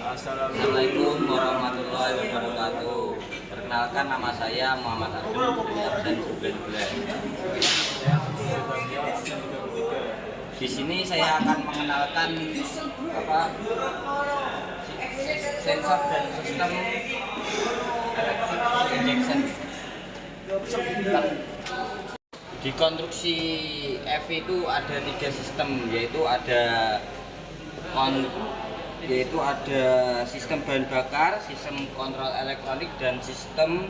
Assalamualaikum warahmatullahi wabarakatuh. Perkenalkan, nama saya Muhammad Abdul dari absen 19. Di sini saya akan mengenalkan sensor dan sistem electric injection. Di konstruksi EV itu ada 3 sistem, yaitu ada sistem bahan bakar, sistem kontrol elektronik, dan sistem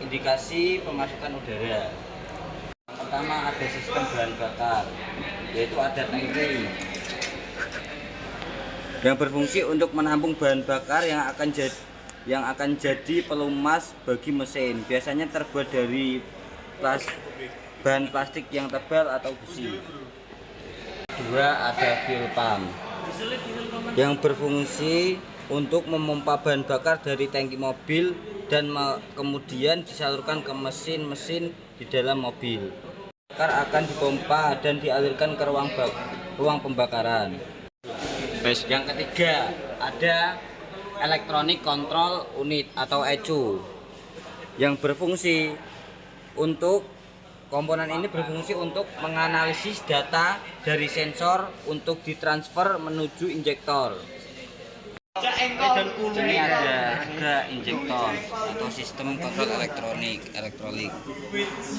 indikasi pemasukan udara. Pertama ada sistem bahan bakar, yaitu ada tangki yang berfungsi untuk menampung bahan bakar yang akan jadi pelumas bagi mesin. Biasanya terbuat dari bahan plastik yang tebal atau besi. Dua, ada fuel pump yang berfungsi untuk memompa bahan bakar dari tangki mobil dan kemudian disalurkan ke mesin-mesin di dalam mobil. Bakar akan dipompa dan dialirkan ke ruang pembakaran. Yang ketiga, ada electronic control unit atau ECU yang berfungsi untuk komponen ini berfungsi untuk menganalisis data dari sensor untuk ditransfer menuju injektor. Ini ada injektor atau sistem kontrol elektronik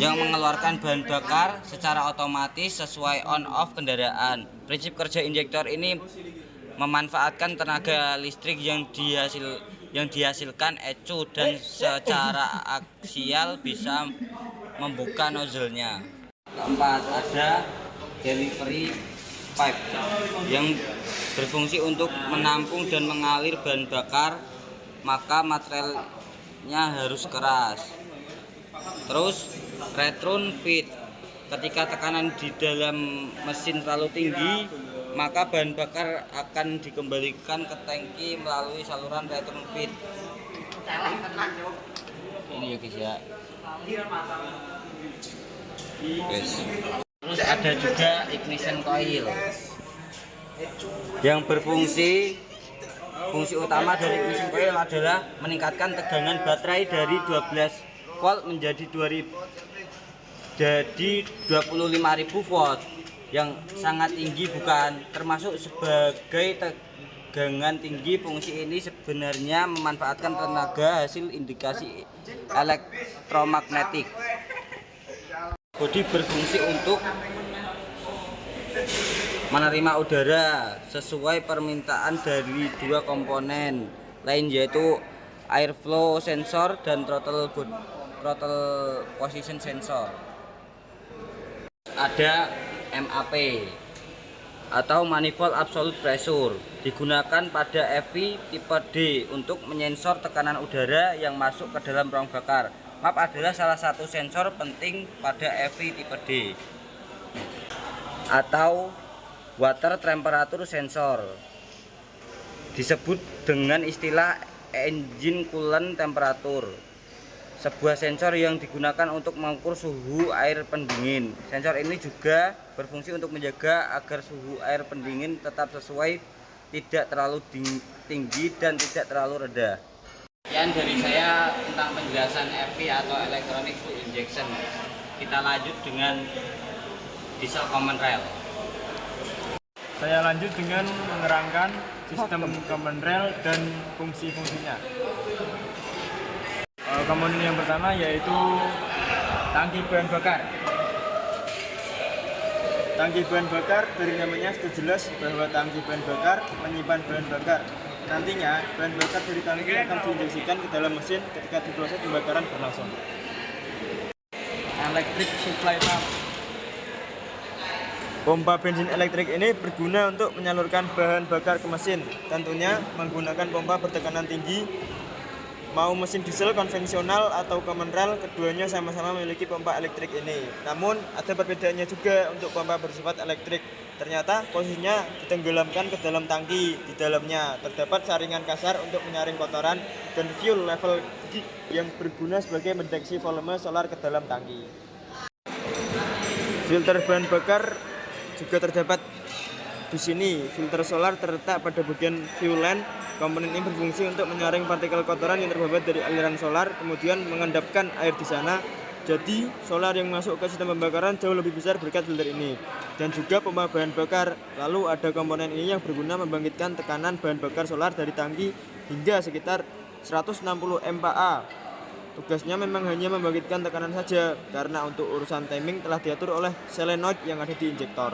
yang mengeluarkan bahan bakar secara otomatis sesuai on-off kendaraan. Prinsip kerja injektor ini memanfaatkan tenaga listrik yang dihasilkan ECU dan secara aksial bisa membuka nozzle-nya. Keempat, ada delivery pipe yang berfungsi untuk menampung dan mengalir bahan bakar, maka materialnya harus keras. Terus return feed, ketika tekanan di dalam mesin terlalu tinggi, maka bahan bakar akan dikembalikan ke tangki melalui saluran return feed. Ini ya guys ya. Terus ada juga ignition coil yang fungsi utama dari ignition coil adalah meningkatkan tegangan baterai dari 12 volt menjadi 25.000 volt yang sangat tinggi, bukan termasuk sebagai tegangan tinggi. Fungsi ini sebenarnya memanfaatkan tenaga hasil indikasi elektromagnetik. Bodi berfungsi untuk menerima udara sesuai permintaan dari 2 komponen lain, yaitu airflow sensor dan throttle position sensor. Ada MAP atau manifold absolute pressure, digunakan pada EV tipe D untuk menyensor tekanan udara yang masuk ke dalam ruang bakar. MAP adalah salah satu sensor penting pada EV tipe D. Atau water temperature sensor, disebut dengan istilah engine coolant temperature, sebuah sensor yang digunakan untuk mengukur suhu air pendingin. Sensor ini juga berfungsi untuk menjaga agar suhu air pendingin tetap sesuai, tidak terlalu tinggi dan tidak terlalu rendah. Sekian dari saya tentang penjelasan EV atau electronic fuel injection. Kita lanjut dengan diesel common rail. Saya lanjut dengan menerangkan sistem common rail dan fungsi-fungsinya. Komponen yang pertama yaitu tangki bahan bakar. Tangki bahan bakar, dari namanya sudah jelas bahwa tangki bahan bakar menyimpan bahan bakar. Nantinya bahan bakar dari tangki akan diinjeksikan ke dalam mesin ketika proses pembakaran berlangsung. Electric supply pump. Pompa bensin elektrik ini berguna untuk menyalurkan bahan bakar ke mesin, tentunya menggunakan pompa bertekanan tinggi. Mau mesin diesel konvensional atau common rail, keduanya sama-sama memiliki pompa elektrik ini. Namun ada perbedaannya juga untuk pompa bersifat elektrik. Ternyata posisinya ditenggelamkan ke dalam tangki. Di dalamnya terdapat saringan kasar untuk menyaring kotoran dan fuel level yang berguna sebagai mendeteksi volume solar ke dalam tangki. Filter bahan bakar juga terdapat Di sini, filter solar terletak pada bagian fuel line. Komponen ini berfungsi untuk menyaring partikel kotoran yang terbabat dari aliran solar, kemudian mengendapkan air di sana. Jadi, solar yang masuk ke sistem pembakaran jauh lebih besar berkat filter ini. Dan juga pompa bahan bakar. Lalu ada komponen ini yang berguna membangkitkan tekanan bahan bakar solar dari tangki hingga sekitar 160 MPa. Tugasnya memang hanya membangkitkan tekanan saja, karena untuk urusan timing telah diatur oleh solenoid yang ada di injektor.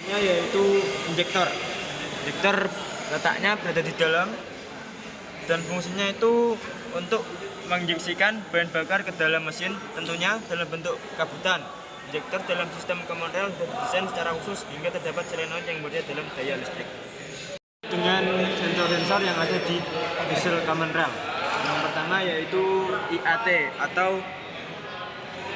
Yaitu injektor. Injektor letaknya berada di dalam dan fungsinya itu untuk menginjeksikan bahan bakar ke dalam mesin, tentunya dalam bentuk kabutan. Injektor dalam sistem common rail sudah didesain secara khusus hingga terdapat solenoid yang bekerja dalam daya listrik. Dengan sensor-sensor yang ada di diesel common rail. Yang pertama yaitu IAT atau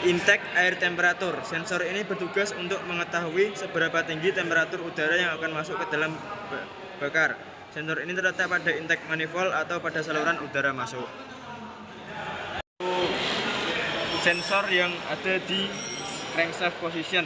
intake air temperature. Sensor ini bertugas untuk mengetahui seberapa tinggi temperatur udara yang akan masuk ke dalam bakar. Sensor ini terletak pada intake manifold atau pada saluran udara masuk. Sensor yang ada di crankshaft position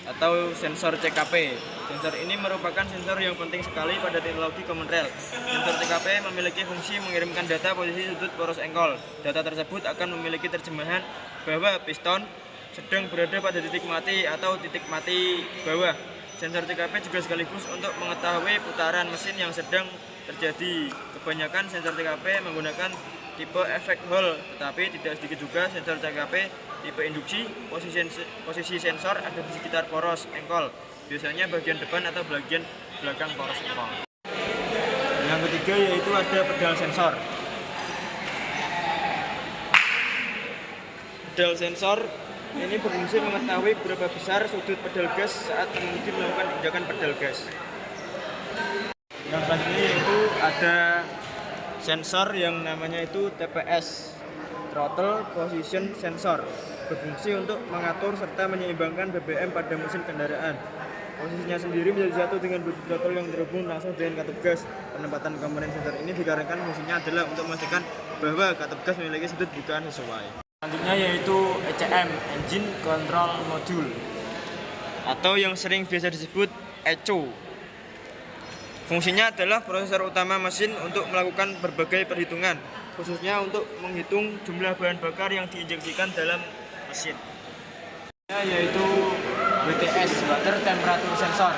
atau sensor CKP. Sensor ini merupakan sensor yang penting sekali pada teknologi common rail. Sensor CKP memiliki fungsi mengirimkan data posisi sudut poros engkol. Data tersebut akan memiliki terjemahan bahwa piston sedang berada pada titik mati atau titik mati bawah. Sensor CKP juga sekaligus untuk mengetahui putaran mesin yang sedang terjadi. Kebanyakan sensor CKP menggunakan tipe effect Hall, tetapi tidak sedikit juga sensor CKP tipe induksi. Posisi sensor ada di sekitar poros engkol, biasanya bagian depan atau bagian belakang poros engkol. Yang ketiga yaitu ada pedal sensor. Pedal sensor ini berfungsi mengetahui berapa besar sudut pedal gas saat pengemudi melakukan injakan pedal gas. Yang selanjutnya yaitu ada sensor yang namanya itu TPS, Throttle Position Sensor, berfungsi untuk mengatur serta menyeimbangkan BBM pada mesin kendaraan. Posisinya sendiri menjadi satu dengan bodi throttle yang terhubung langsung dengan katup gas. Penempatan komponen sensor ini dikarenakan fungsinya adalah untuk memastikan bahwa katup gas memiliki sudut bukaan sesuai. Selanjutnya yaitu ECM, Engine Control Module, atau yang sering biasa disebut ECO. Fungsinya adalah prosesor utama mesin untuk melakukan berbagai perhitungan, khususnya untuk menghitung jumlah bahan bakar yang diinjeksikan dalam mesin. Yaitu WTS, Water Temperature Sensor,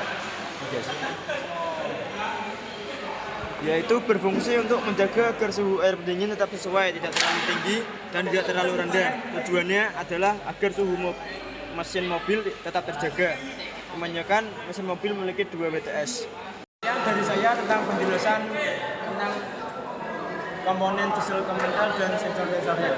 yaitu berfungsi untuk menjaga agar suhu air pendingin tetap sesuai, tidak terlalu tinggi dan tidak terlalu rendah. Tujuannya adalah agar suhu mesin mobil tetap terjaga. Kebanyakan mesin mobil memiliki 2 WTS. Yang dari saya tentang penjelasan tentang komponen diesel common rail dan sensor-sensornya.